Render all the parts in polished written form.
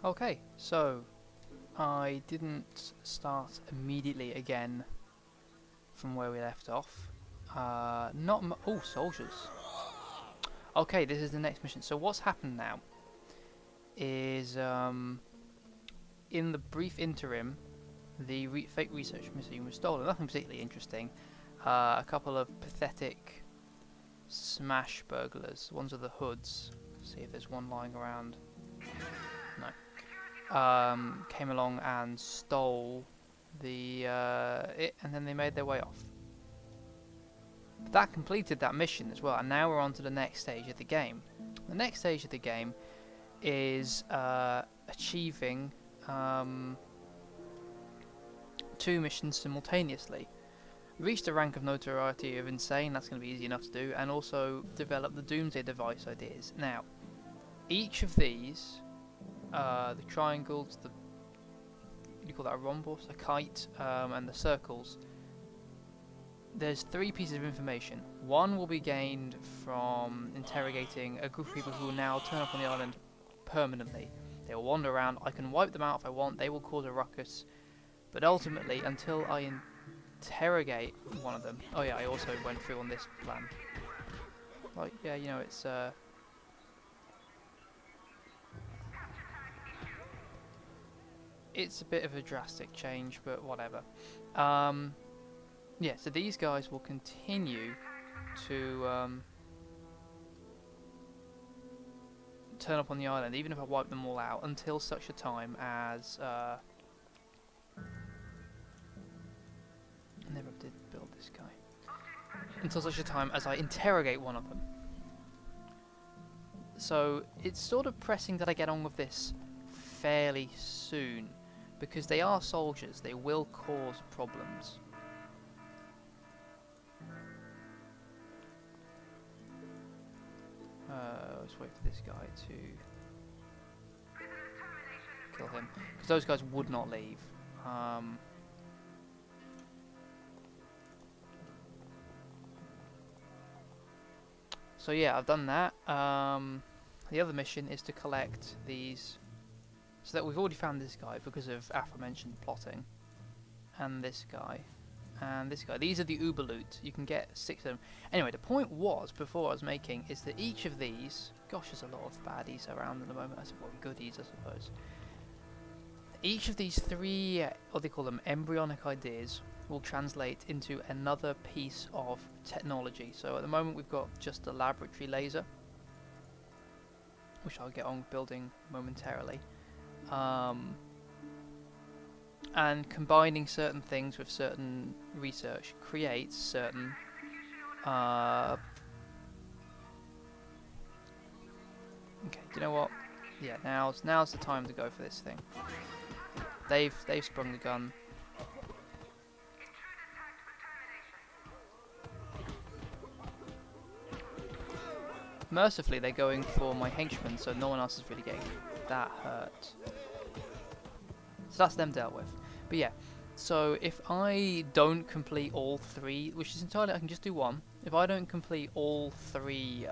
Okay, so I didn't start immediately again from where we left off. Not m oh, soldiers. Okay, this is the next mission. So what's happened now is in the brief interim, the fake research machine was stolen. Nothing particularly interesting. A couple of pathetic smash burglars. Ones with the hoods. See if there's one lying around. No. Came along and stole the it, and then they made their way off. But that completed that mission as well, and now we're on to the next stage of the game. The next stage of the game is achieving two missions simultaneously. Reach the rank of notoriety of insane, that's going to be easy enough to do, and also develop the doomsday device ideas. Now, each of these, the triangles, the what do you call that, a rhombus, a kite, and the circles, there's three pieces of information. One will be gained from interrogating a group of people who will now turn up on the island permanently. They will wander around, I can wipe them out if I want, they will cause a ruckus, but ultimately, until I interrogate one of them. Oh yeah, I also went through on this plan. Like, yeah, you know, it's a bit of a drastic change, but whatever. Yeah, so these guys will continue to turn up on the island, even if I wipe them all out, until such a time as I never did build this guy. Until such a time as I interrogate one of them. So it's sort of pressing that I get on with this fairly soon, because they are soldiers, they will cause problems. Let's wait for this guy to kill him, because those guys would not leave. So yeah, I've done that. The other mission is to collect these. So that we've already found this guy because of aforementioned plotting, and this guy, and this guy. These are the Uber loot. You can get 6 of them. Anyway, the point was, before I was making, is that each of these, gosh, there's a lot of baddies around at the moment. I suppose goodies, I suppose. Each of these three, what they call them, embryonic ideas, will translate into another piece of technology. So at the moment we've got just a laboratory laser, which I'll get on building momentarily. And combining certain things with certain research creates certain okay, do you know what? Yeah, now's the time to go for this thing. They've sprung the gun. Mercifully, they're going for my henchmen, so no one else is really getting that hurt. So that's them dealt with. But yeah, so if I don't complete all three, which is entirely, I can just do one. If I don't complete all three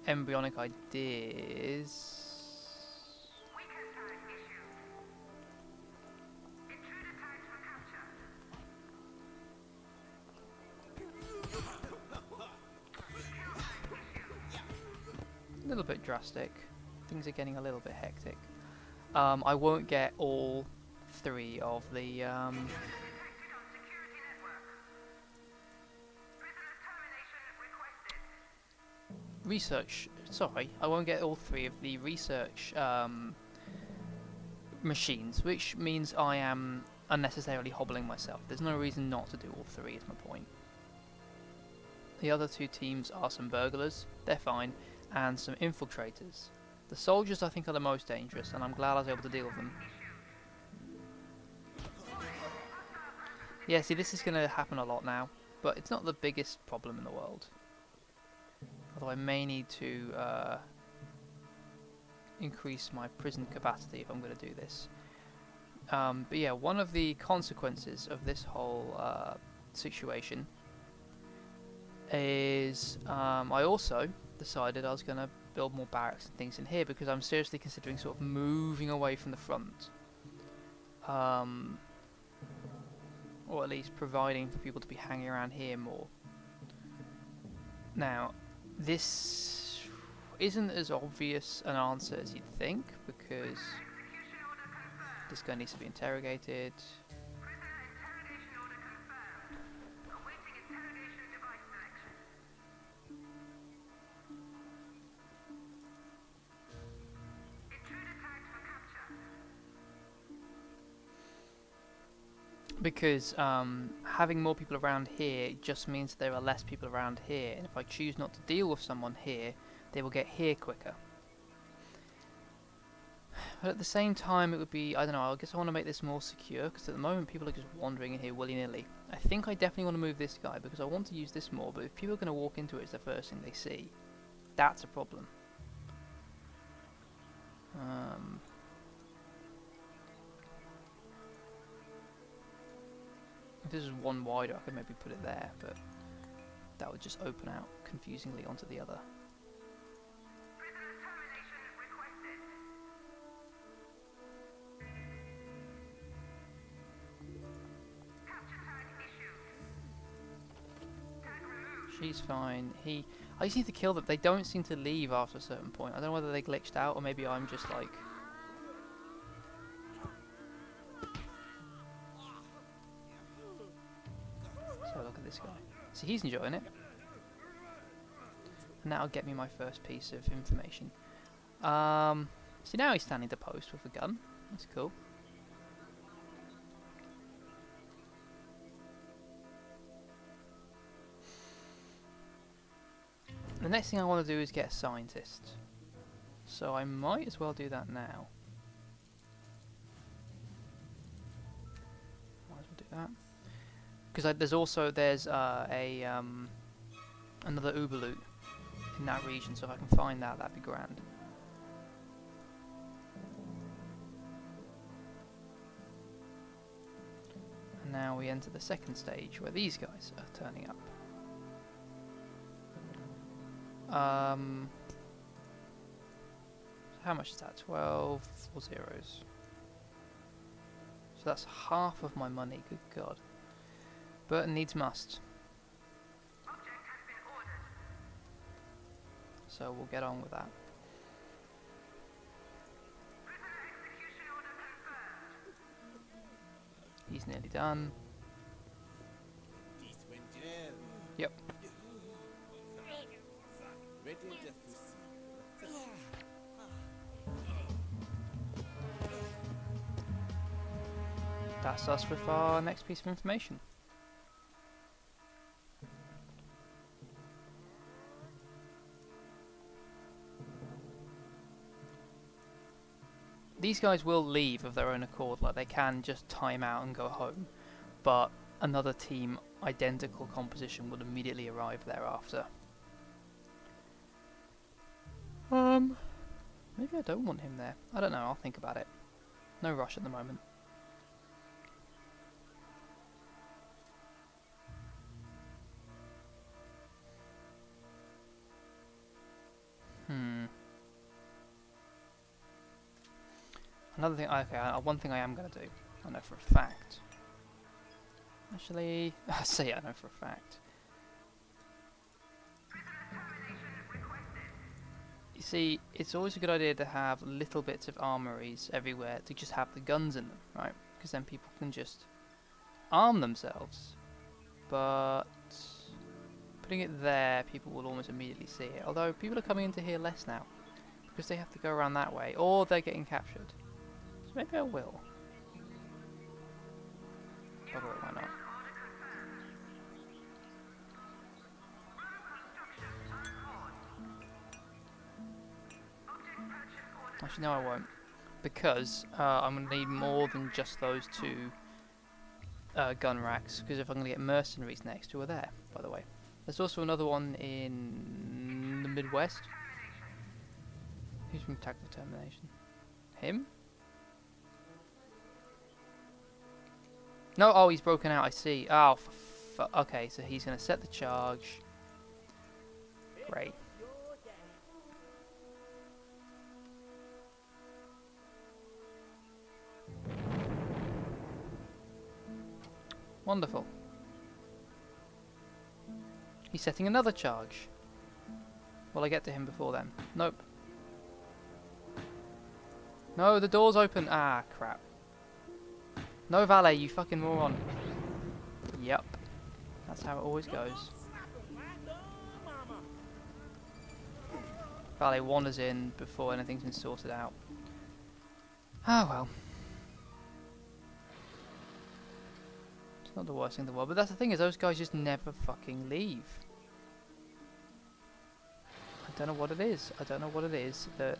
embryonic ideas, a little bit drastic. Things are getting a little bit hectic. I won't get all three of the research. Sorry, I won't get all three of the research machines, which means I am unnecessarily hobbling myself. There's no reason not to do all three, is my point. The other two teams are some burglars, they're fine, and some infiltrators. The soldiers I think are the most dangerous, and I'm glad I was able to deal with them. Yeah, see, this is going to happen a lot now, but it's not the biggest problem in the world. Although I may need to increase my prison capacity if I'm going to do this. But yeah, one of the consequences of this whole situation is I also decided I was going to build more barracks and things in here because I'm seriously considering sort of moving away from the front. Or at least providing for people to be hanging around here more. Now, this isn't as obvious an answer as you'd think, because this guy needs to be interrogated. Because having more people around here just means there are less people around here, and if I choose not to deal with someone here, they will get here quicker. But at the same time, it would be, I don't know, I guess I want to make this more secure, because at the moment people are just wandering in here willy-nilly. I think I definitely want to move this guy, because I want to use this more, but if people are going to walk into it as the first thing they see, that's a problem. If this was one wider, I could maybe put it there, but that would just open out confusingly onto the other. She's fine. I just need to kill them. They don't seem to leave after a certain point. I don't know whether they glitched out or maybe I'm just like... So look at this guy. See, he's enjoying it. And that'll get me my first piece of information. See, now he's standing to post with a gun. That's cool. The next thing I want to do is get a scientist. So I might as well do that now. Might as well do that. Because there's another Uber loot in that region, so if I can find that, that'd be grand. And now we enter the second stage where these guys are turning up. How much is that? 12 4 zeros. So that's half of my money, good god. But needs must. So we'll get on with that. He's nearly done. Yep. That's us with our next piece of information. These guys will leave of their own accord, like they can just time out and go home, but another team, identical composition, would immediately arrive thereafter. Maybe I don't want him there. I don't know, I'll think about it. No rush at the moment. Another thing, okay, one thing I am going to do, I know for a fact. Actually, I say I know for a fact. You see, it's always a good idea to have little bits of armories everywhere to just have the guns in them, right? Because then people can just arm themselves. But putting it there, people will almost immediately see it. Although people are coming into here less now, because they have to go around that way, or they're getting captured. So maybe I will. By the way, why not? Actually, no, I won't. Because I'm going to need more than just those two gun racks. Because if I'm going to get mercenaries next, who are there, by the way. There's also another one in the Midwest. Who's from Tactical Determination? Him? No, oh, he's broken out, I see. Oh, okay, so he's going to set the charge. Great. Wonderful. He's setting another charge. Will I get to him before then? Nope. No, the door's open. Ah, crap. No valet, you fucking moron. Yep. That's how it always goes. Valet wanders in before anything's been sorted out. Oh well. It's not the worst thing in the world, but that's the thing is those guys just never fucking leave. I don't know what it is. I don't know what it is that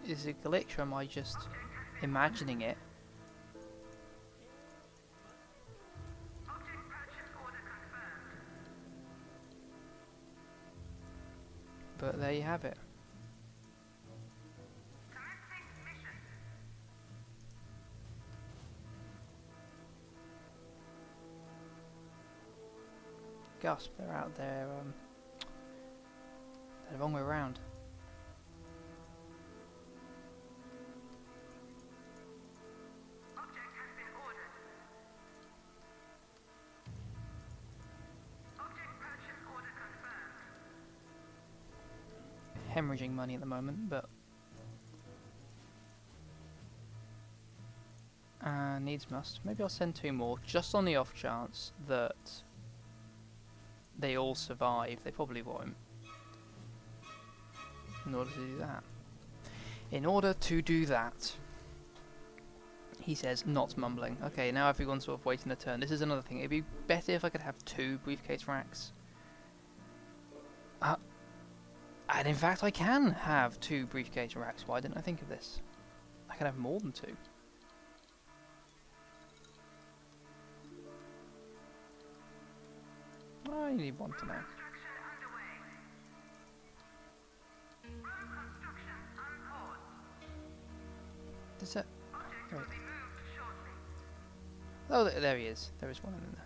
is a glitch, or am I just imagining it? But there you have it. Gasp, they're out there. They're the wrong way around. Object has been ordered. Object purchase order confirmed. Hemorrhaging money at the moment, but needs must. Maybe I'll send 2 more, just on the off chance that they all survive. They probably won't. In order to do that. In order to do that. He says, not mumbling. Okay, now everyone's sort of waiting their turn. This is another thing. It'd be better if I could have 2 briefcase racks. And in fact, I can have 2 briefcase racks. Why didn't I think of this? I can have more than 2. I need 1 for now. Does that... Wait. Oh, there he is. There is one in there.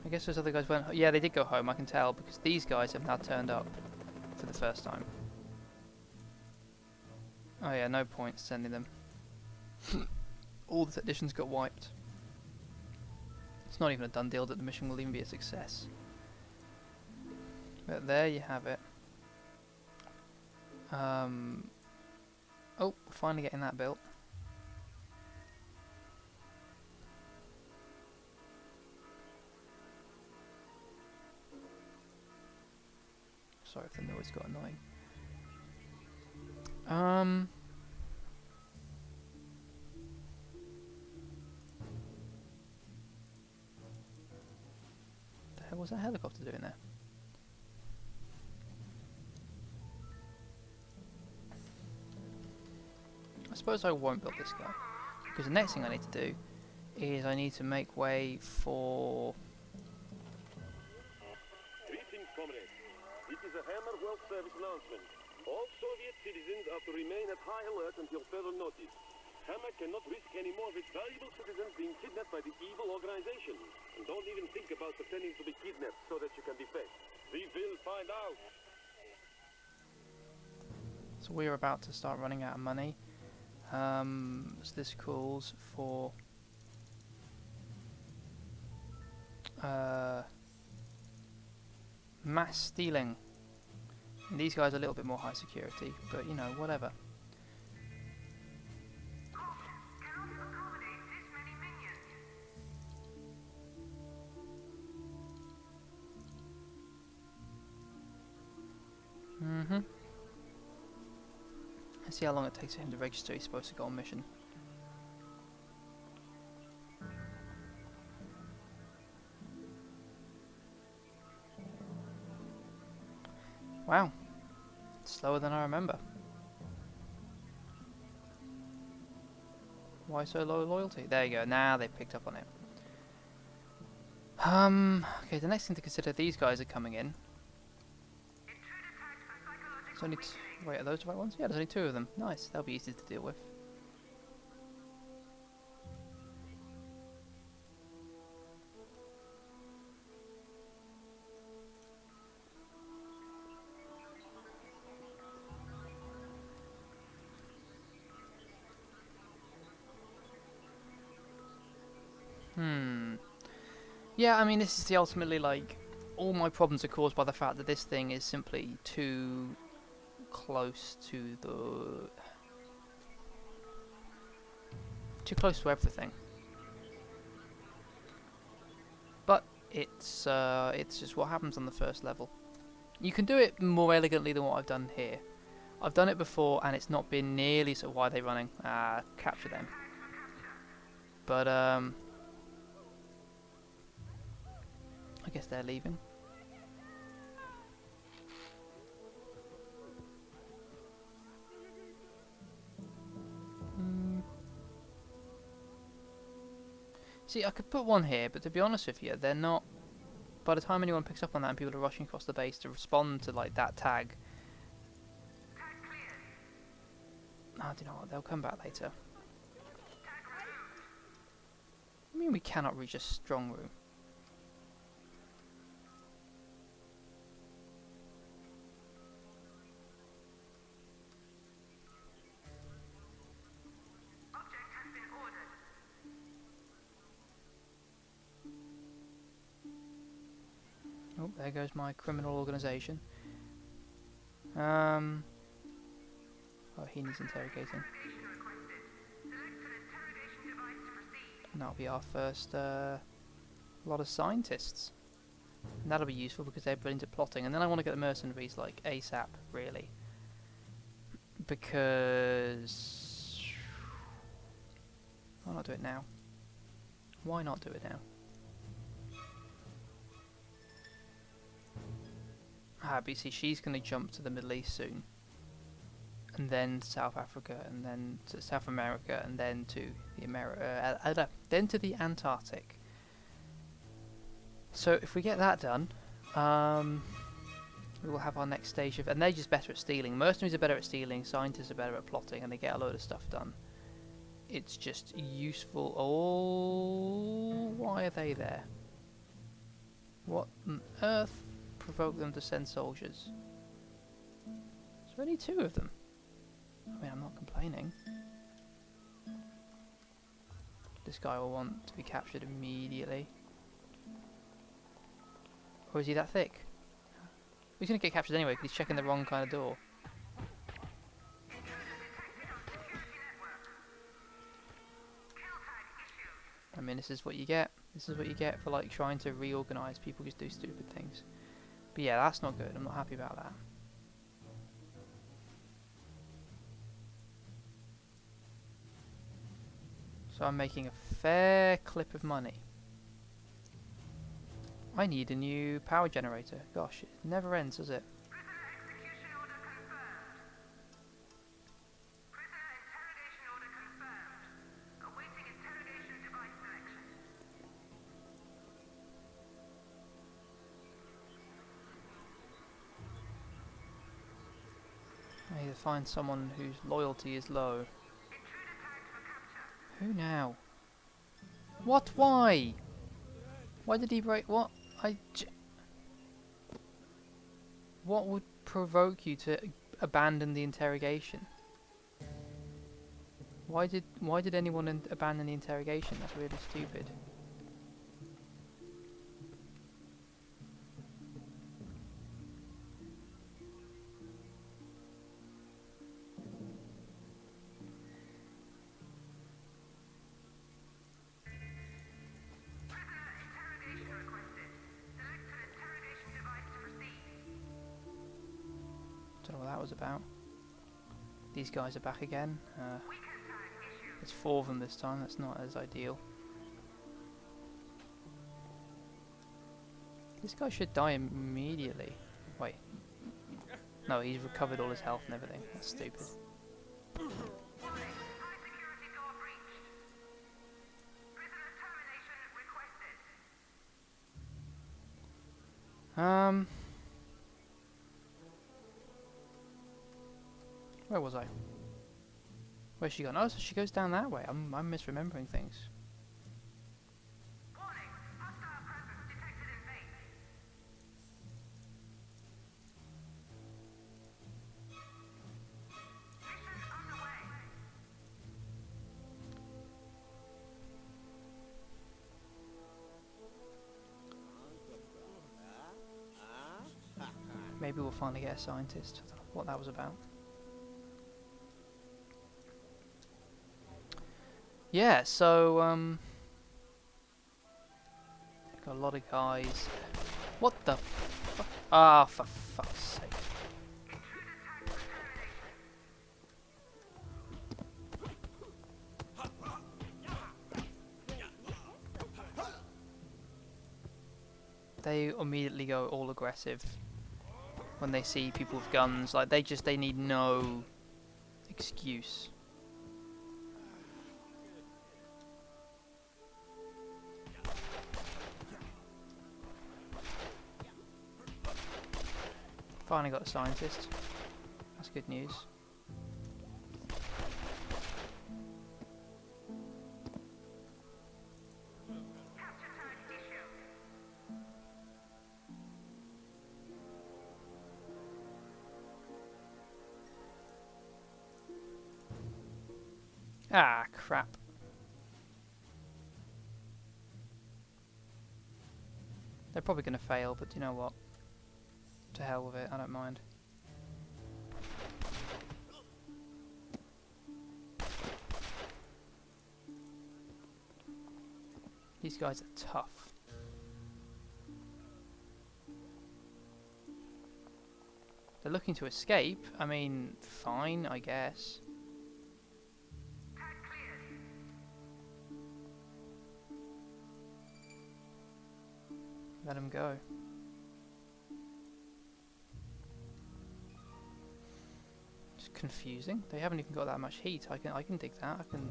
I guess those other guys went... Yeah, they did go home, I can tell, because these guys have now turned up for the first time. Oh yeah, no point sending them. All the technicians got wiped. It's not even a done deal that the mission will even be a success. But there you have it. Oh, finally getting that built. Sorry if the noise got annoying. The hell was that helicopter doing there? I suppose I won't build this guy, because the next thing I need to do is I need to make way for... Greetings, comrades. This is a Hammer World Service announcement. All Soviet citizens are to remain at high alert until further notice. Hammer cannot risk any more of its valuable citizens being kidnapped by the evil organization. And don't even think about pretending to be kidnapped so that you can be fed. We will find out. So we're about to start running out of money. So this calls for mass stealing. And these guys are a little bit more high security, but you know, whatever. Let's see how long it takes for him to register. He's supposed to go on mission. Wow. Slower than I remember. Why so low loyalty? There you go. Now they've picked up on it. Okay, the next thing to consider, these guys are coming in. There's only wait, are those the right ones? Yeah, there's only 2 of them. Nice, that'll be easy to deal with. Yeah, I mean, this is the ultimately, like, all my problems are caused by the fact that this thing is simply too close to the... too close to everything. But it's just what happens on the first level. You can do it more elegantly than what I've done here. I've done it before and it's not been nearly so... Why are they running? Capture them. But, I guess they're leaving. See, I could put one here, but to be honest with you, they're not... By the time anyone picks up on that and people are rushing across the base to respond to, like, that tag... Oh, do you know what? They'll come back later. I mean, we cannot reach a strong room. Object has been ordered. Oh, there goes my criminal organisation. Oh, he needs interrogating. Interrogation requested. Select an interrogation device to proceed. And that'll be our first lot of scientists. And that'll be useful because they're put into plotting. And then I want to get the mercenaries like ASAP, really. Because... why not do it now? Why not do it now? But you see, she's going to jump to the Middle East soon. And then South Africa, and then to South America, and then to the then to the Antarctic. So if we get that done, we will have our next stage of... And they're just better at stealing. Mercenaries are better at stealing, scientists are better at plotting, and they get a load of stuff done. It's just useful. Oh, why are they there? What on earth provoked them to send soldiers? Is there only 2 of them? I mean, I'm not complaining. This guy will want to be captured immediately. Or is he that thick? He's going to get captured anyway because he's checking the wrong kind of door. I mean, this is what you get. This is what you get for like trying to reorganise. People just do stupid things. But yeah, that's not good. I'm not happy about that. So I'm making a fair clip of money. I need a new power generator. Gosh, it never ends, does it? Prisoner execution order confirmed. Prisoner interrogation order confirmed. Awaiting interrogation device selection. I need to find someone whose loyalty is low. Intruder tagged for capture. Who now? What? Why? Why did he break? What? What would provoke you to abandon the interrogation? Why did anyone abandon the interrogation? That's really stupid. Interrogation requested. Select an interrogation device to proceed. Don't know what that was about. These guys are back again. Weekend tag issued. There's 4 of them this time. That's not as ideal. This guy should die immediately. Wait. No, he's recovered all his health and everything. That's stupid. Warning. High security door breached. Prisoner termination requested. Where was I? Where's she gone? Oh, so she goes down that way. I'm misremembering things. Warning. Hostile presence detected in base. Mission underway. Maybe we'll finally get a scientist. I don't know what that was about. Yeah, so got a lot of guys. What the fuck? Ah, for fuck's sake. They immediately go all aggressive when they see people with guns. Like they need no excuse. Finally got a scientist. That's good news. Ah, crap. They're probably going to fail, but you know what? To hell with it, I don't mind. These guys are tough. They're looking to escape. I mean, fine, I guess. Let them go. It's confusing. They haven't even got that much heat. I can dig that. I can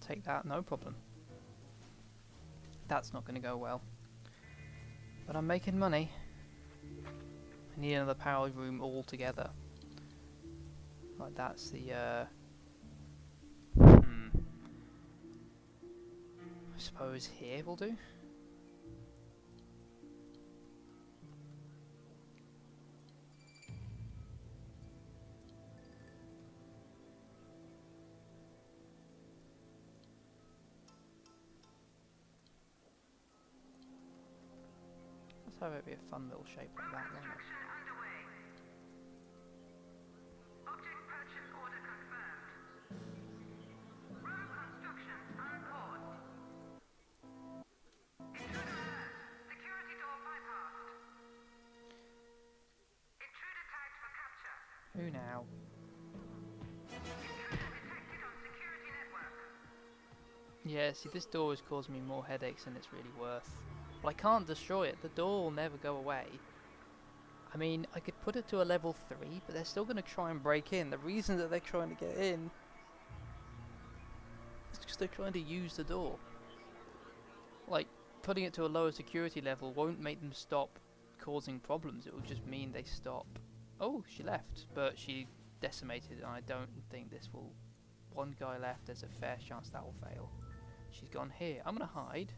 take that, no problem. That's not going to go well. But I'm making money. I need another power room altogether. Like that's the I suppose here will do. Let's have it be a fun little shape like that, won't it? Who now? Yeah, see, this door has caused me more headaches than it's really worth. Well, I can't destroy it. The door will never go away. I mean, I could put it to a level 3, but they're still going to try and break in. The reason that they're trying to get in is because they're trying to use the door. Like, putting it to a lower security level won't make them stop causing problems. It will just mean they stop. Oh, she left, but she decimated, and I don't think this will... One guy left, there's a fair chance that will fail. She's gone here. I'm going to hide.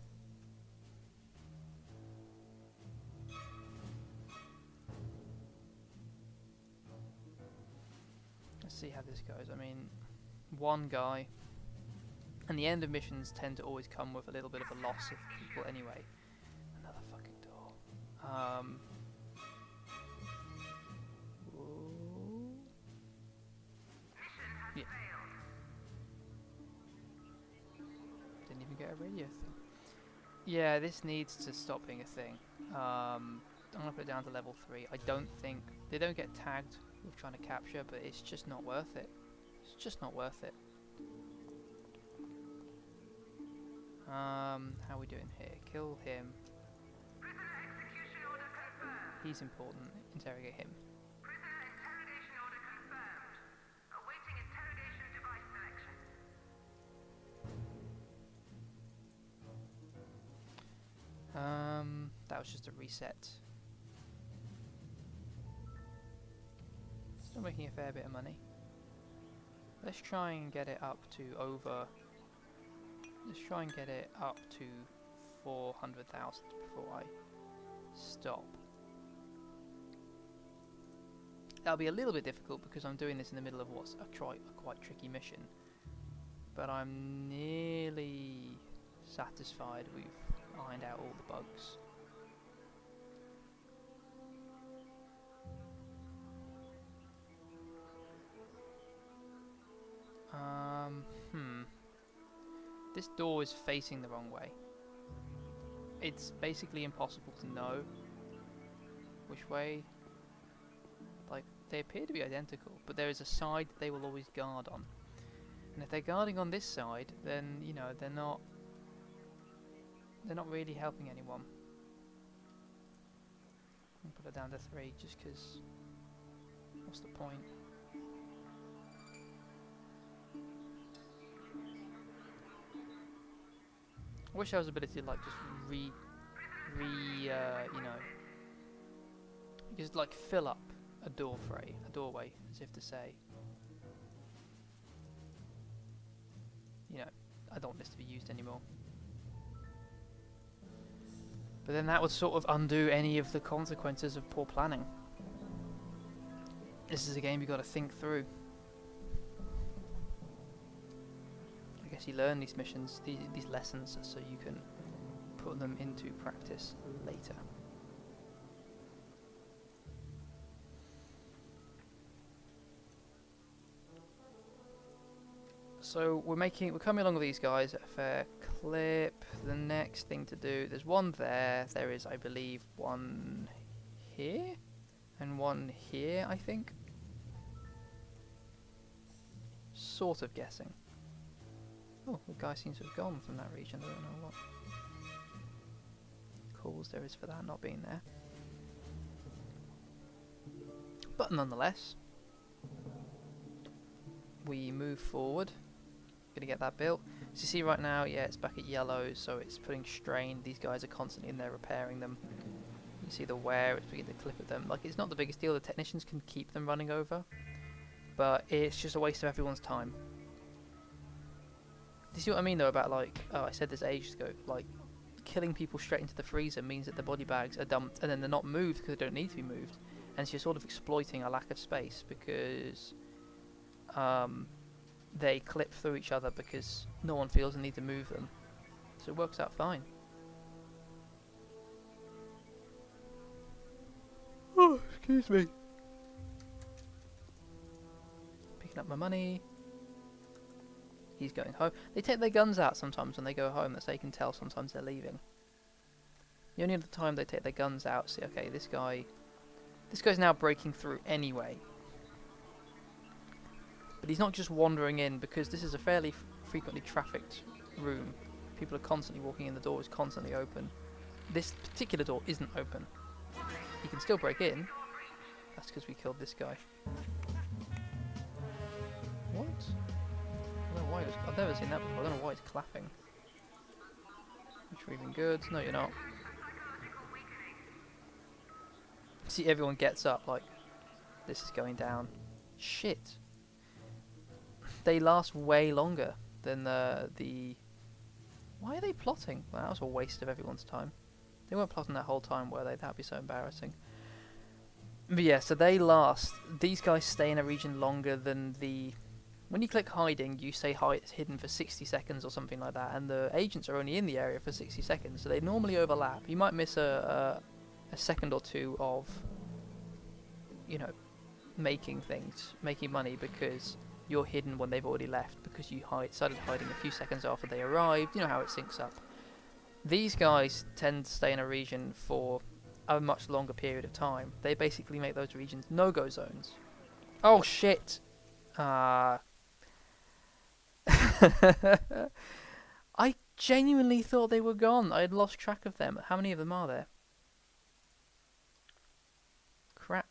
Let's see how this goes. I mean, one guy. And the end of missions tend to always come with a little bit of a loss of people anyway. Another fucking door. Yeah. Didn't even get a radio thing. Yeah, this needs to stop being a thing. I'm gonna put it down to level 3. I don't think they don't get tagged with trying to capture, but it's just not worth it. It's just not worth it. How are we doing here? Kill him. He's important. Interrogate him. That was just a reset. Still making a fair bit of money. Let's try and get it up to over... Let's try and get it up to 400,000 before I stop. That'll be a little bit difficult because I'm doing this in the middle of what's a quite tricky mission. But I'm nearly satisfied we've ironed out all the bugs. This door is facing the wrong way. It's basically impossible to know which way. Like, they appear to be identical, but there is a side that they will always guard on. And if they're guarding on this side, then, you know, they're not really helping anyone. I'll put it down to 3 just because what's the point? I wish I was ability to like just you know, just like fill up a doorway, as if to say, you know, I don't want this to be used anymore. But then that would sort of undo any of the consequences of poor planning. This is a game you got to think through. I guess you learn these missions, these lessons, so you can put them into practice later. So we're coming along with these guys at a fair clip. The next thing to do, there's one there. There is, I believe, one here and one here, I think. Sort of guessing. Oh, the guy seems to have gone from that region. I don't know what cause there is for that not being there. But nonetheless, we move forward. Gonna get that built. As you see right now, yeah, it's back at yellow, so it's putting strain. These guys are constantly in there repairing them. You see the wear, it's beginning to clip at them. Like, it's not the biggest deal, the technicians can keep them running over, but it's just a waste of everyone's time. Do you see what I mean though about, like, oh, I said this ages ago, like, killing people straight into the freezer means that the body bags are dumped and then they're not moved because they don't need to be moved, and so you're sort of exploiting a lack of space because they clip through each other because no one feels the need to move them. So it works out fine. Oh, excuse me. Picking up my money. He's going home. They take their guns out sometimes when they go home. That's how you can tell sometimes they're leaving. The only other time they take their guns out, see, okay, this guy's now breaking through anyway. But he's not just wandering in, because this is a fairly frequently trafficked room. People are constantly walking in, the door is constantly open. This particular door isn't open. He can still break in. That's because we killed this guy. What? I don't know why I've never seen that before. I don't know why he's clapping. Retrieving goods. No, you're not. See, everyone gets up like, this is going down. Shit. They last way longer than the... Why are they plotting? Well, that was a waste of everyone's time. They weren't plotting that whole time, were they? That'd be so embarrassing. But yeah, so they last... These guys stay in a region longer than the... When you click hiding, you say it's hidden for 60 seconds or something like that, and the agents are only in the area for 60 seconds, so they normally overlap. You might miss a second or two of, you know, making money because you're hidden when they've already left, because you started hiding a few seconds after they arrived. You know how it syncs up. These guys tend to stay in a region for a much longer period of time. They basically make those regions no-go zones. Oh shit! I genuinely thought they were gone. I had lost track of them. How many of them are there? Crap.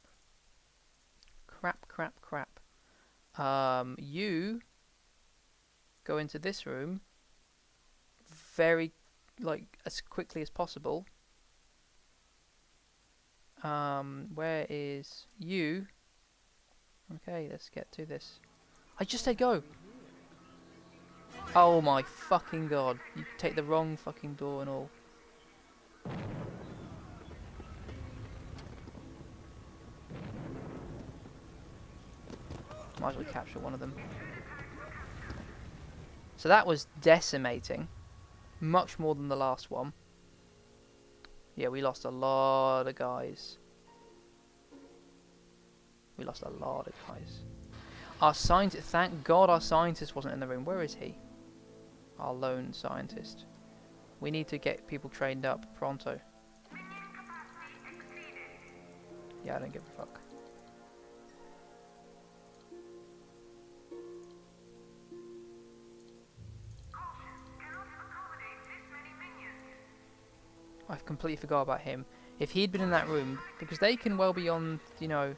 You go into this room very, like, as quickly as possible. Where is you? Okay, let's get to this. I just said go. Oh my fucking god. You take the wrong fucking door and all. Might as well capture one of them. So that was decimating. Much more than the last one. Yeah, we lost a lot of guys. Our scientist, thank God our scientist wasn't in the room. Where is he? Our lone scientist. We need to get people trained up pronto. Yeah, I don't give a fuck. I've completely forgot about him. If he'd been in that room, because they can well be on, you know,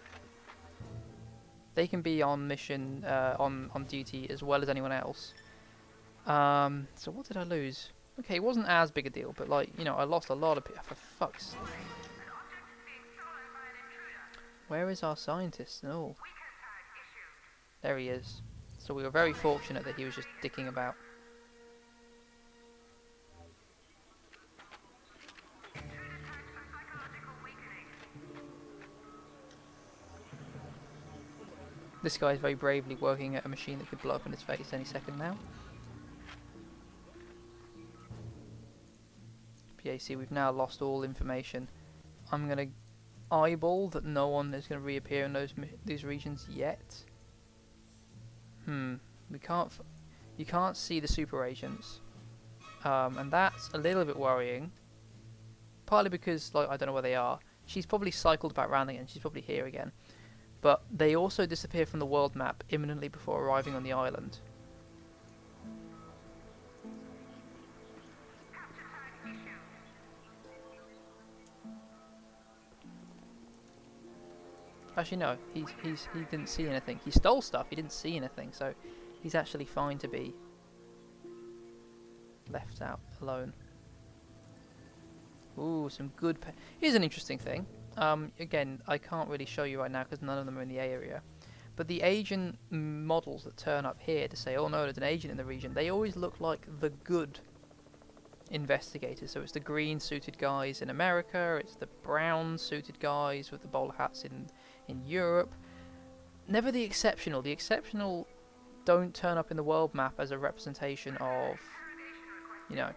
they can be on mission, on duty as well as anyone else. So what did I lose? Okay, it wasn't as big a deal, but like, you know, I lost a lot of people. For fuck's sake. Where is our scientist? Oh. There he is. So we were very fortunate that he was just dicking about. This guy is very bravely working at a machine that could blow up in his face any second now. But yeah, you see, we've now lost all information. I'm going to eyeball that no one is going to reappear in these regions yet. We can't. You can't see the super agents, and that's a little bit worrying. Partly because, like, I don't know where they are. She's probably cycled back round again. She's probably here again. But they also disappear from the world map imminently before arriving on the island. Actually, no. He didn't see anything. He stole stuff. He didn't see anything. So he's actually fine to be left out alone. Ooh, some good. Here's an interesting thing. Again, I can't really show you right now because none of them are in the area. But the agent models that turn up here to say, oh no, there's an agent in the region, they always look like the good investigators. So it's the green suited guys in America, it's the brown suited guys with the bowler hats in Europe. Never the exceptional. The exceptional don't turn up in the world map as a representation of, you know,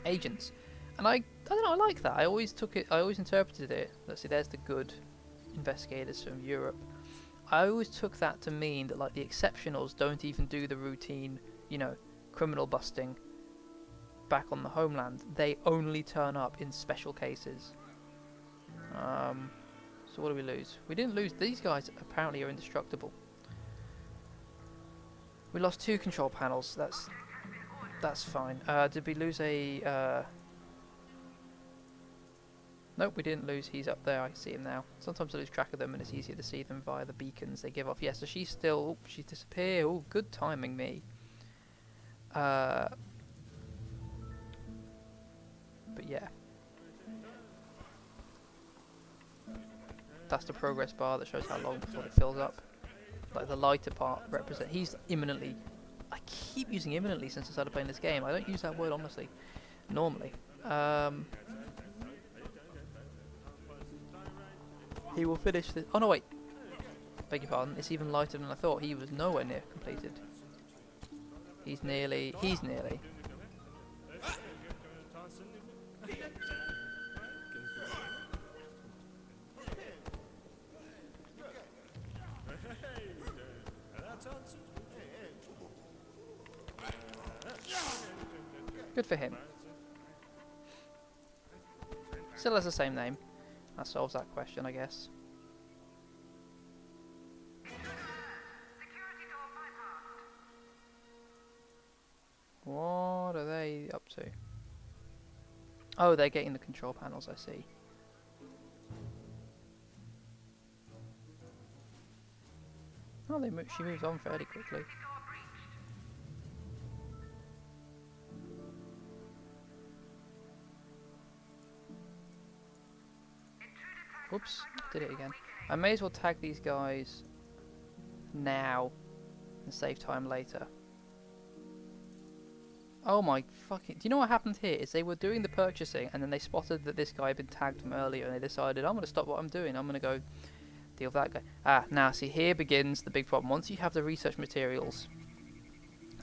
agents. And I don't know, I like that. I always interpreted it. Let's see, there's the good investigators from Europe. I always took that to mean that, like, the exceptionals don't even do the routine, you know, criminal busting back on the homeland. They only turn up in special cases. So what do we lose? We didn't lose. These guys apparently are indestructible. We lost 2 control panels. That's fine. Did we lose a? Nope, we didn't lose. He's up there. I can see him now. Sometimes I lose track of them, and it's easier to see them via the beacons they give off. Yeah, so she's still. Oh, she's disappeared. Oh, good timing, me. But yeah, that's the progress bar that shows how long before it fills up. Like the lighter part represent. He's imminently. I keep using imminently since I started playing this game. I don't use that word honestly, normally. He will finish this. Oh no, wait. Beg your pardon. It's even lighter than I thought. He was nowhere near completed. He's nearly. Good for him. Still has the same name. That solves that question, I guess. What are they up to? Oh, they're getting the control panels, I see. Oh, she moves on fairly quickly. Whoops, did it again. I may as well tag these guys now and save time later. Oh my fucking... Do you know what happened here? Is they were doing the purchasing and then they spotted that this guy had been tagged from earlier and they decided, I'm going to stop what I'm doing. I'm going to go deal with that guy. Ah, now see, here begins the big problem. Once you have the research materials,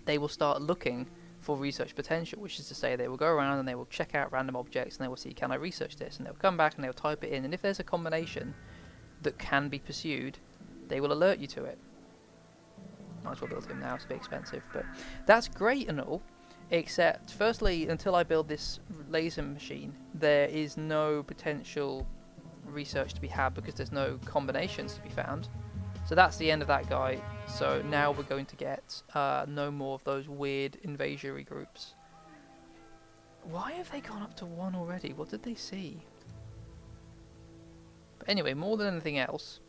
they will start looking for research potential, which is to say they will go around and they will check out random objects and they will see, can I research this? And they'll come back and they'll type it in, and if there's a combination that can be pursued, they will alert you to it. Might as well build him now, it's a bit expensive. But that's great and all, except, firstly, until I build this laser machine, there is no potential research to be had because there's no combinations to be found. So that's the end of that guy. So now we're going to get no more of those weird invasionary groups. Why have they gone up to 1 already? What did they see? But anyway, more than anything else,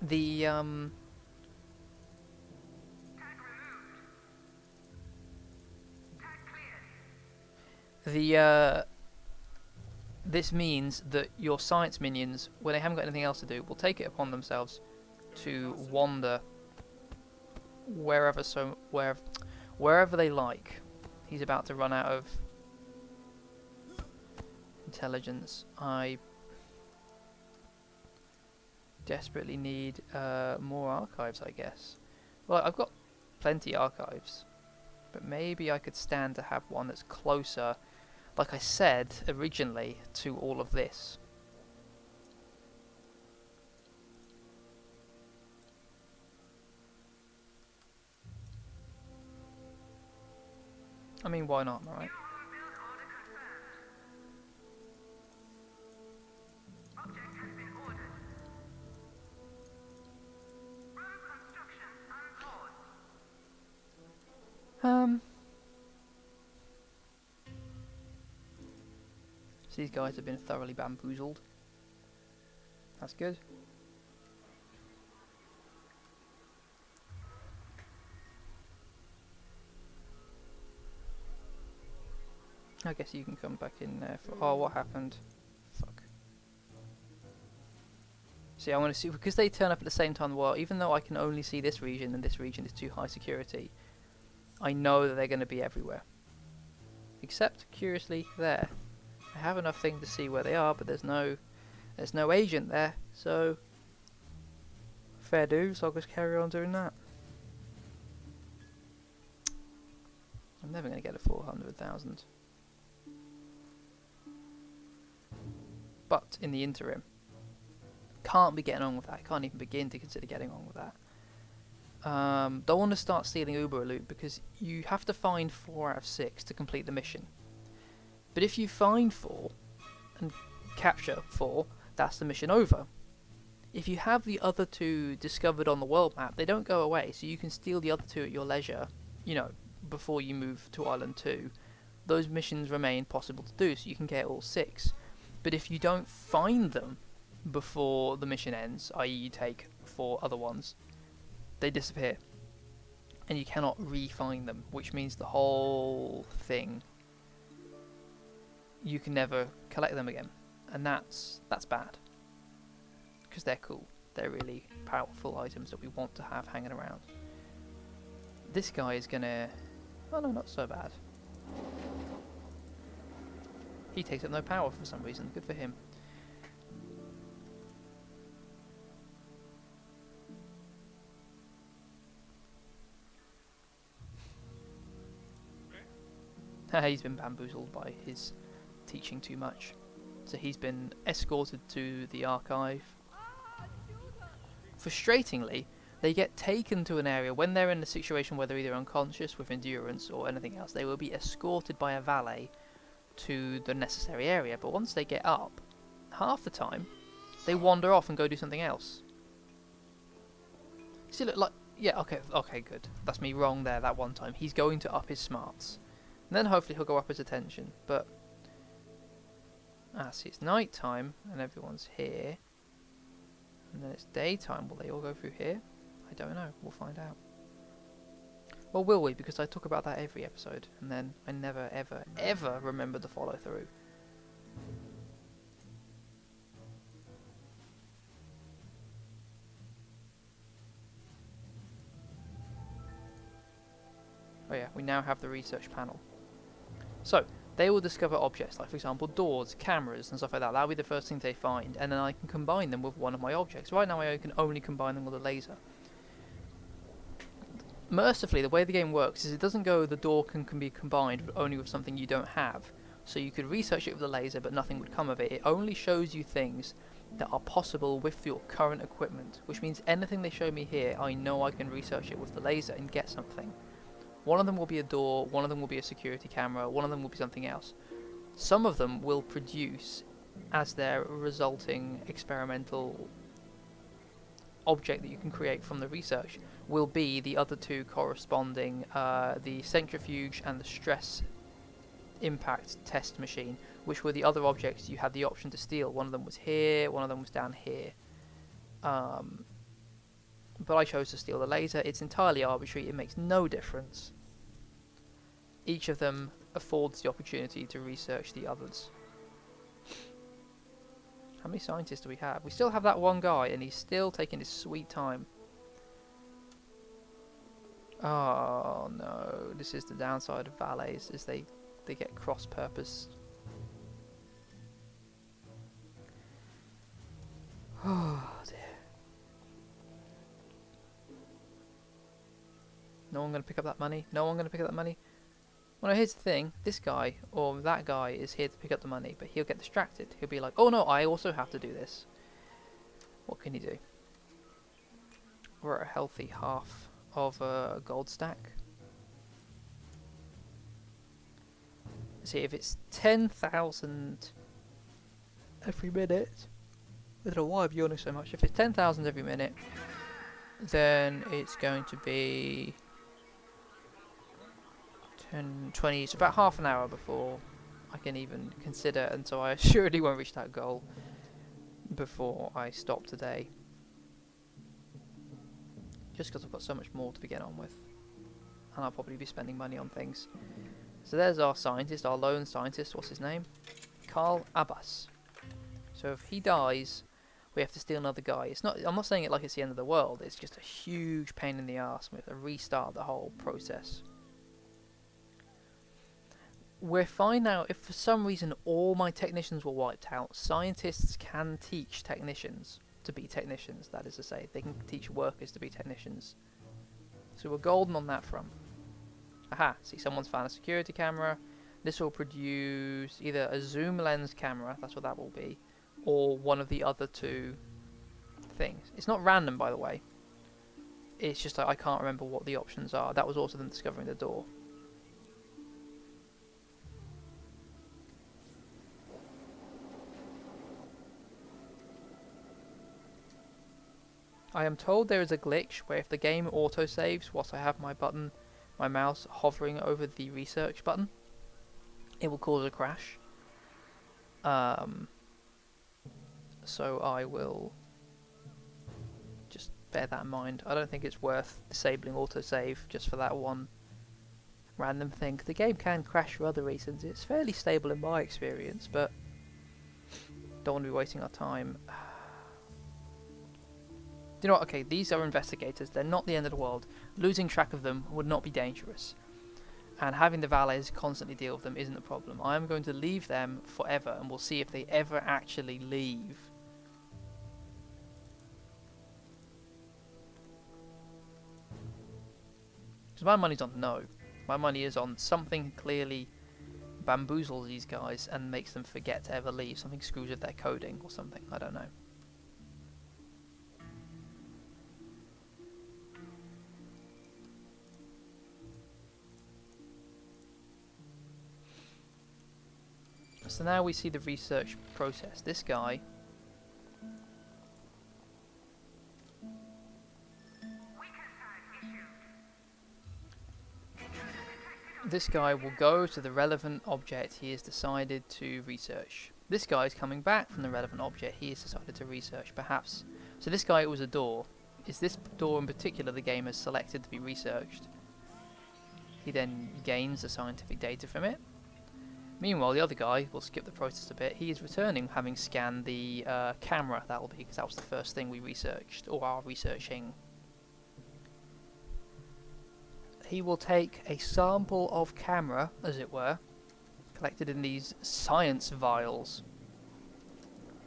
the this means that your science minions, when they haven't got anything else to do, will take it upon themselves to wander wherever they like. He's about to run out of intelligence. I desperately need more archives, I guess. Well, I've got plenty archives, but maybe I could stand to have one that's closer, like I said originally, to all of this. I mean, why not, right? Object has been ordered. Road construction unpaused. So these guys have been thoroughly bamboozled. That's good. I guess you can come back in there for... Oh, what happened? Fuck. See, I want to see... Because they turn up at the same time, well, even though I can only see this region, and this region is too high security, I know that they're going to be everywhere. Except, curiously, there. I have enough thing to see where they are, but there's no agent there, so... Fair dues, I'll just carry on doing that. I'm never going to get a 400,000. But in the interim, can't be getting on with that. Can't even begin to consider getting on with that. Don't want to start stealing Uber loot because you have to find 4 out of 6 to complete the mission. But if you find 4 and capture 4, that's the mission over. If you have the other 2 discovered on the world map, they don't go away, so you can steal the other 2 at your leisure, you know, before you move to Island 2. Those missions remain possible to do, so you can get all 6. But if you don't find them before the mission ends, i.e. you take 4 other ones, they disappear. And you cannot re-find them, which means the whole thing, you can never collect them again. And that's bad. Because they're cool. They're really powerful items that we want to have hanging around. This guy is gonna... Oh no, not so bad. He takes up no power for some reason. Good for him. He's been bamboozled by his teaching too much. So he's been escorted to the archive. Frustratingly, they get taken to an area when they're in a situation where they're either unconscious with endurance or anything else. They will be escorted by a valet to the necessary area, but once they get up, half the time they wander off and go do something else. See, look, like, yeah, okay, good. That's me wrong there that one time. He's going to up his smarts, and then hopefully he'll go up his attention. But see, it's night time and everyone's here, and then it's daytime. Will they all go through here? I don't know. We'll find out. Or will we? Because I talk about that every episode, and then I never, ever, ever remember to follow through. Oh yeah, we now have the research panel. So, they will discover objects, like for example doors, cameras and stuff like that. That'll be the first thing they find, and then I can combine them with one of my objects. Right now I can only combine them with a laser. Mercifully, the way the game works is it doesn't go the door can be combined but only with something you don't have. So you could research it with a laser but nothing would come of it. It only shows you things that are possible with your current equipment, which means anything they show me here, I know I can research it with the laser and get something. One of them will be a door, one of them will be a security camera, one of them will be something else. Some of them will produce, as their resulting experimental object that you can create from the research, will be the other two corresponding, the centrifuge and the stress impact test machine, which were the other objects you had the option to steal. One of them was here, one of them was down here. But I chose to steal the laser. It's entirely arbitrary, it makes no difference. Each of them affords the opportunity to research the others. How many scientists do we have? We still have that one guy, and he's still taking his sweet time. Oh no, this is the downside of valets, is they get cross-purposed. Oh dear. No one gonna pick up that money? No one gonna pick up that money? Well, no, here's the thing. This guy, or that guy, is here to pick up the money, but he'll get distracted. He'll be like, oh no, I also have to do this. What can he do? We're at a healthy half of a gold stack. See, if it's 10,000 every minute, I don't know why I've yawned so much. If it's 10,000 every minute, then it's going to be 10, 20, it's about half an hour before I can even consider, and so I assuredly won't reach that goal before I stop today. Just because I've got so much more to get on with, and I'll probably be spending money on things. So there's our scientist, our lone scientist. What's his name? Carl Abbas. So if he dies, we have to steal another guy. It's not. I'm not saying it like it's the end of the world. It's just a huge pain in the ass. We have to restart the whole process. We're fine now. If for some reason all my technicians were wiped out, scientists can teach technicians to be technicians. That is to say, they can teach workers to be technicians. So we're golden on that front. Aha, see, someone's found a security camera. This will produce either a zoom lens camera, that's what that will be, or one of the other two things. It's not random, by the way. It's just that I can't remember what the options are. That was also them discovering the door. I am told there is a glitch where if the game autosaves whilst I have my mouse hovering over the research button, it will cause a crash. So I will just bear that in mind. I don't think it's worth disabling autosave just for that one random thing. The game can crash for other reasons. It's fairly stable in my experience, but don't want to be wasting our time. You know what, okay, these are investigators, they're not the end of the world. Losing track of them would not be dangerous. And having the valets constantly deal with them isn't a problem. I am going to leave them forever, and we'll see if they ever actually leave. Because my money's on no. My money is on something clearly bamboozles these guys and makes them forget to ever leave. Something screws with their coding or something, I don't know. So now we see the research process. This guy will go to the relevant object he has decided to research. This guy is coming back from the relevant object he has decided to research, perhaps. So this guy was a door. Is this door in particular the game has selected to be researched? He then gains the scientific data from it. Meanwhile, the other guy, we'll skip the process a bit, he is returning having scanned the camera, that will be, because that was the first thing we researched, or are researching. He will take a sample of camera, as it were, collected in these science vials,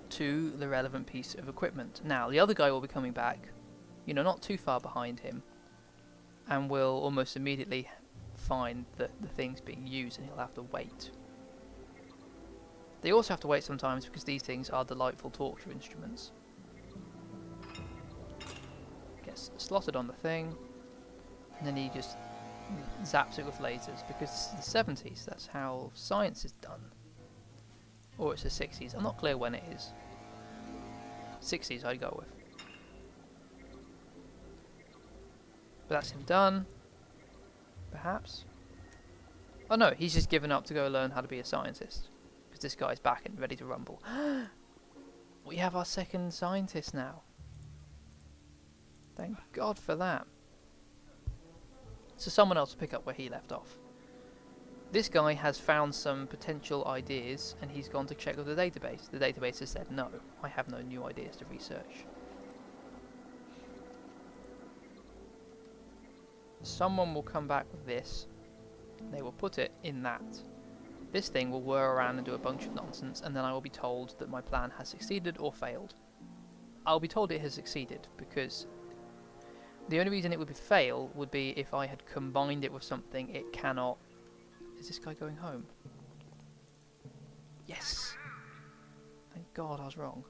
to the relevant piece of equipment. Now, the other guy will be coming back, you know, not too far behind him, and will almost immediately find that the thing's being used, and he'll have to wait. They also have to wait sometimes because these things are delightful torture instruments. Gets slotted on the thing, and then he just zaps it with lasers because it's the 70s, that's how science is done. Or it's the 60s, I'm not clear when it is. 60s I'd go with. But that's him done. Perhaps. Oh no, he's just given up to go learn how to be a scientist. Because this guy's back and ready to rumble. We have our second scientist now. Thank God for that. So someone else will pick up where he left off. This guy has found some potential ideas and he's gone to check with the database. The database has said, no, I have no new ideas to research. Someone will come back with this. They will put it in that. This thing will whir around and do a bunch of nonsense, and then I will be told that my plan has succeeded or failed. I'll be told it has succeeded because the only reason it would fail would be if I had combined it with something it cannot. Is this guy going home? Yes! Thank God I was wrong.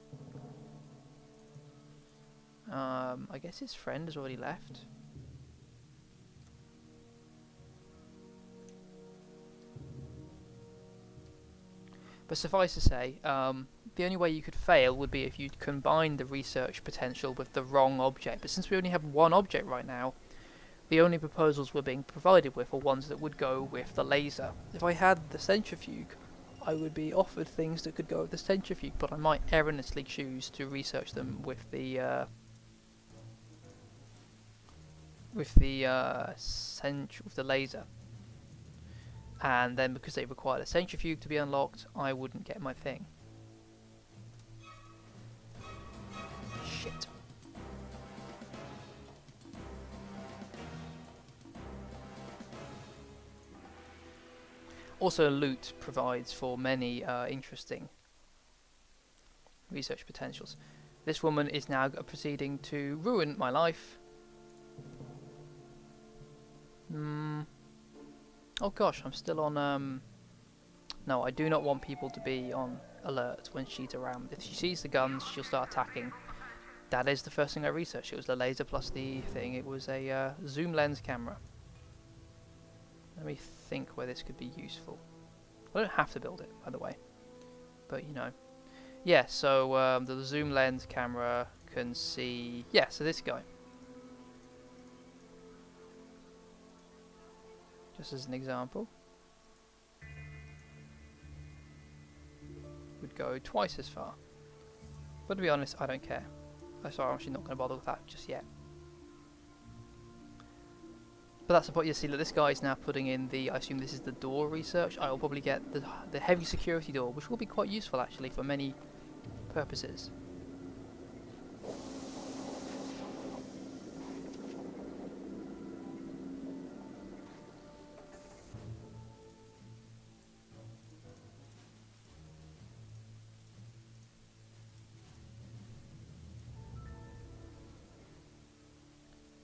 I guess his friend has already left. But suffice to say, the only way you could fail would be if you combined the research potential with the wrong object. But since we only have one object right now, the only proposals we're being provided with are ones that would go with the laser. If I had the centrifuge, I would be offered things that could go with the centrifuge, but I might erroneously choose to research them with the laser. And then because they require a centrifuge to be unlocked, I wouldn't get my thing. Shit. Also, loot provides for many interesting research potentials. This woman is now proceeding to ruin my life. Oh gosh, I'm still on, no, I do not want people to be on alert when she's around. If she sees the guns, she'll start attacking. That is the first thing I researched. It was the laser plus the thing. It was a zoom lens camera. Let me think where this could be useful. I don't have to build it, by the way. But, you know. Yeah, so the zoom lens camera can see... Yeah, so this guy. Just as an example, would go twice as far. But to be honest, I don't care. I'm actually not going to bother with that just yet. But that's the point. You see that this guy is now putting in the, I assume this is the door research. I will probably get the heavy security door, which will be quite useful actually for many purposes.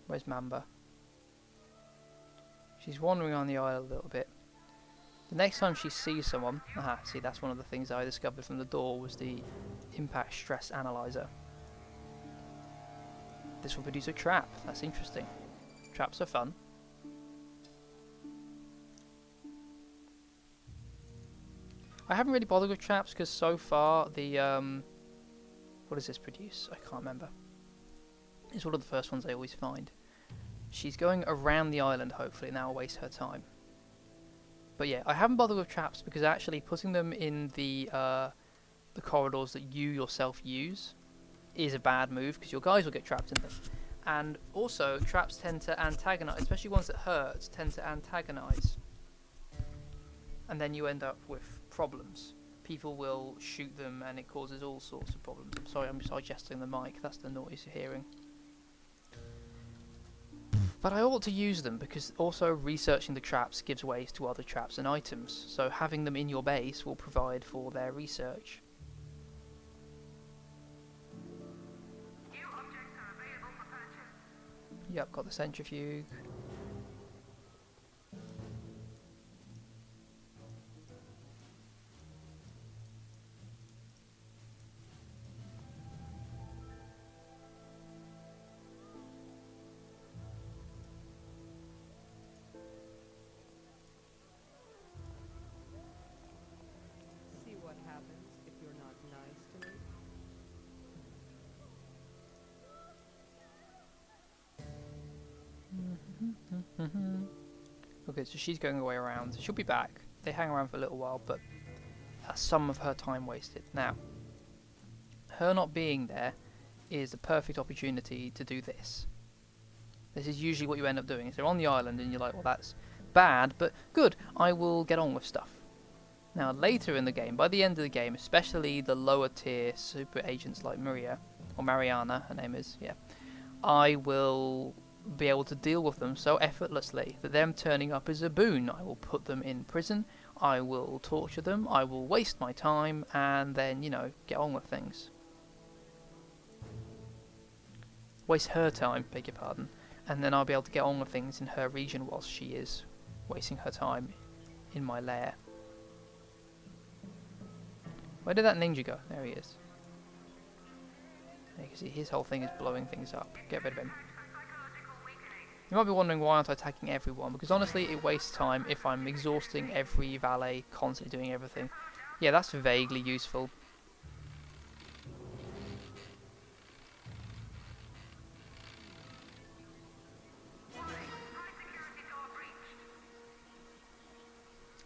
Where's Mamba? She's wandering on the island a little bit. The next time she sees someone... Aha, see, that's one of the things I discovered from the door was the impact stress analyzer. This will produce a trap. That's interesting. Traps are fun. I haven't really bothered with traps because so far the... what does this produce? I can't remember. It's one of the first ones I always find. She's going around the island, hopefully, and that will waste her time. But yeah, I haven't bothered with traps because actually putting them in the corridors that you yourself use is a bad move because your guys will get trapped in them. And also, traps tend to antagonize, especially ones that hurt, tend to antagonize. And then you end up with problems. People will shoot them and it causes all sorts of problems. I'm sorry, I'm just adjusting the mic, that's the noise you're hearing. But I ought to use them because also researching the traps gives ways to other traps and items. So having them in your base will provide for their research. New objects are available for purchase. Yep, got the centrifuge. Okay, so she's going away around. She'll be back. They hang around for a little while, but that's some of her time wasted. Now, her not being there is the perfect opportunity to do this. This is usually what you end up doing. Is they're on the island and you're like, well, that's bad, but good, I will get on with stuff. Now, later in the game, by the end of the game, especially the lower tier super agents like Maria, or Mariana, her name is, yeah, I will be able to deal with them so effortlessly that them turning up is a boon. I will put them in prison, I will torture them, I will waste my time, and then, you know, get on with things. Waste her time, beg your pardon, and then I'll be able to get on with things in her region whilst she is wasting her time in my lair. Where did that ninja go? There he is. You can see his whole thing is blowing things up. Get rid of him. You might be wondering why aren't I attacking everyone, because honestly it wastes time if I'm exhausting every valet, constantly doing everything. Yeah, that's vaguely useful.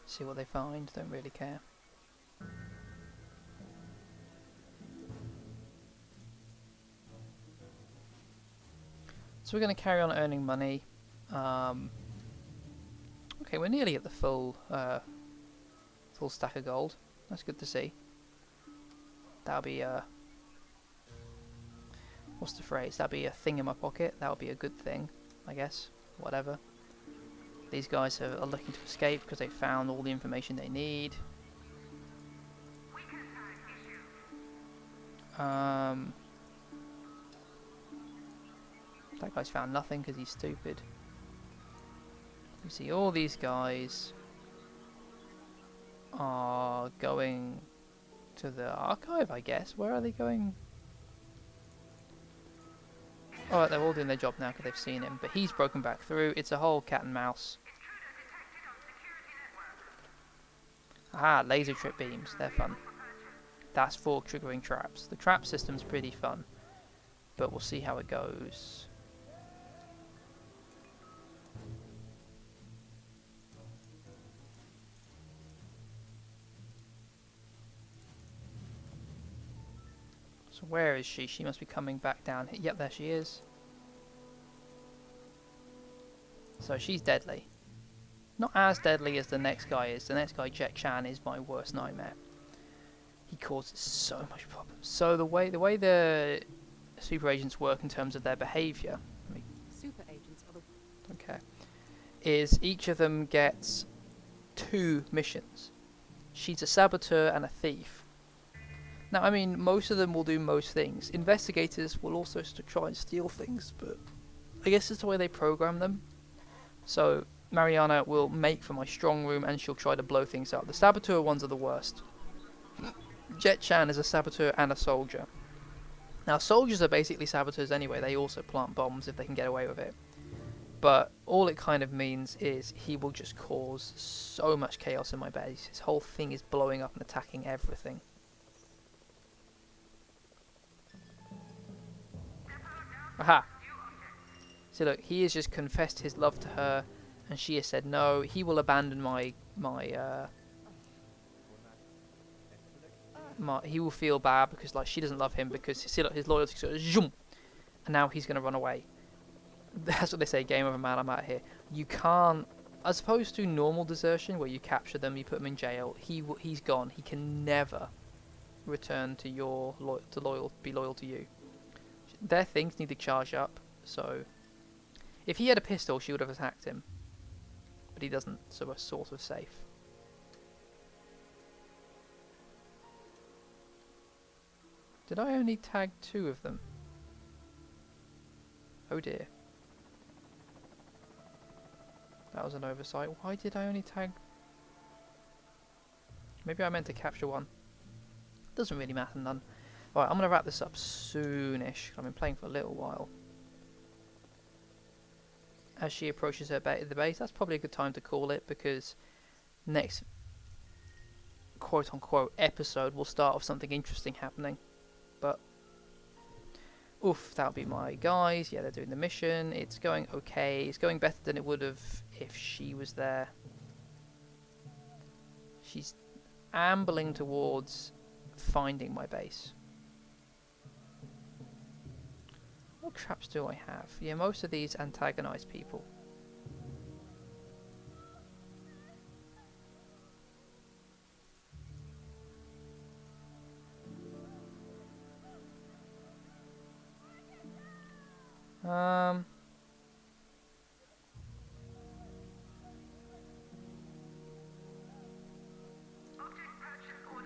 See what they find, don't really care. So we're going to carry on earning money. Okay, we're nearly at the full stack of gold. That's good to see. That'll be what's the phrase? That'll be a thing in my pocket. That'll be a good thing, I guess. Whatever. These guys are looking to escape because they found all the information they need. That guy's found nothing because he's stupid. You see, all these guys are going to the archive, I guess. Where are they going? Alright, they're all doing their job now because they've seen him. But he's broken back through. It's a whole cat and mouse. Aha, laser trip beams. They're fun. That's for triggering traps. The trap system's pretty fun. But we'll see how it goes. So where is she? She must be coming back down here. Yep, there she is. So she's deadly. Not as deadly as the next guy is. The next guy, Jet Chan, is my worst nightmare. He causes so much problems. So the way the super agents work in terms of their behaviour, Super agents are the okay, is each of them gets 2 missions. She's a saboteur and a thief. Now, I mean, most of them will do most things. Investigators will also try and steal things, but I guess it's the way they program them. So Mariana will make for my strong room and she'll try to blow things up. The saboteur ones are the worst. Jet Chan is a saboteur and a soldier. Now, soldiers are basically saboteurs anyway. They also plant bombs if they can get away with it. But all it kind of means is he will just cause so much chaos in my base. His whole thing is blowing up and attacking everything. Aha! See, look, he has just confessed his love to her, and she has said no. He will abandon he will feel bad because, like, she doesn't love him because, see, look, his loyalty sort of zoom, and now he's going to run away. That's what they say, game over, man, I'm out of here. You can't, as opposed to normal desertion where you capture them, you put them in jail, he's gone. He can never return to be loyal to you. Their things need to charge up, so if he had a pistol, she would have attacked him, but he doesn't, so we're sort of safe. Did I only tag 2 of them? Oh dear. That was an oversight. Why did I only tag? Maybe I meant to capture 1. Doesn't really matter, none. Right, I'm going to wrap this up soonish. I've been playing for a little while. As she approaches the base, that's probably a good time to call it, because next quote-unquote episode will start with something interesting happening. But Oof, that'll be my guys. Yeah, they're doing the mission. It's going okay. It's going better than it would have if she was there. She's ambling towards finding my base. What traps do I have? Yeah, most of these antagonize people.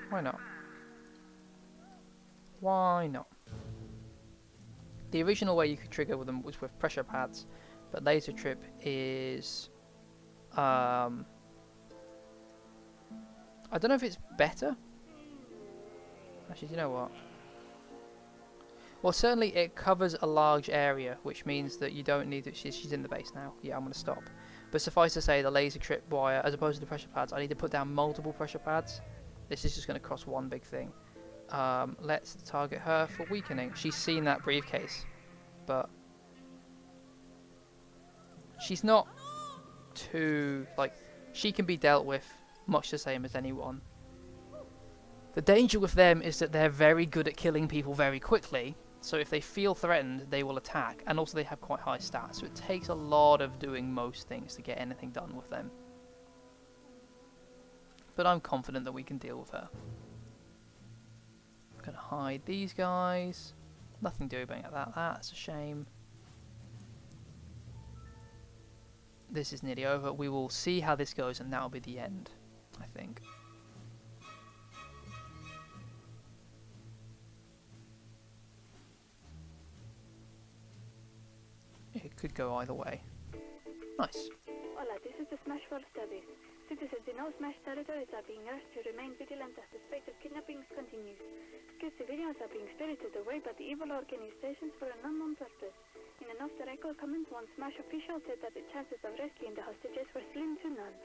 Why not? Why not? The original way you could trigger with them was with pressure pads, but laser trip is I don't know if it's better. Actually, you know what? Well, certainly it covers a large area, which means that you don't need to... She's in the base now. Yeah, I'm going to stop. But suffice to say, the laser trip wire, as opposed to the pressure pads, I need to put down multiple pressure pads. This is just going to cost one big thing. Let's target her for weakening. She's seen that briefcase, but she's not too... Like, she can be dealt with much the same as anyone. The danger with them is that they're very good at killing people very quickly. So if they feel threatened, they will attack. And also they have quite high stats. So it takes a lot of doing most things to get anything done with them. But I'm confident that we can deal with her. I'm going to hide these guys. Nothing doing about that. That's a shame. This is nearly over. We will see how this goes and that'll be the end, I think. It could go either way. Nice. Hola, this is the Smashville study. Citizens in all Smash territories are being urged to remain vigilant as the spate of kidnappings continues. Skilled civilians are being spirited away by the evil organizations for an unknown purpose. In an off-the-record comment, one Smash official said that the chances of rescuing the hostages were slim to none.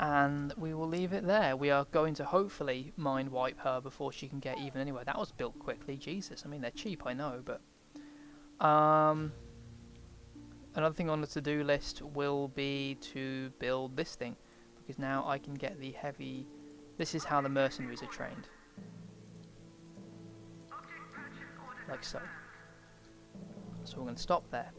And we will leave it there. We are going to hopefully mind wipe her before she can get even anywhere. That was built quickly, Jesus. I mean, they're cheap, I know, but... another thing on the to-do list will be to build this thing. Because now I can get the heavy... This is how the mercenaries are trained. Like so. So we're going to stop there.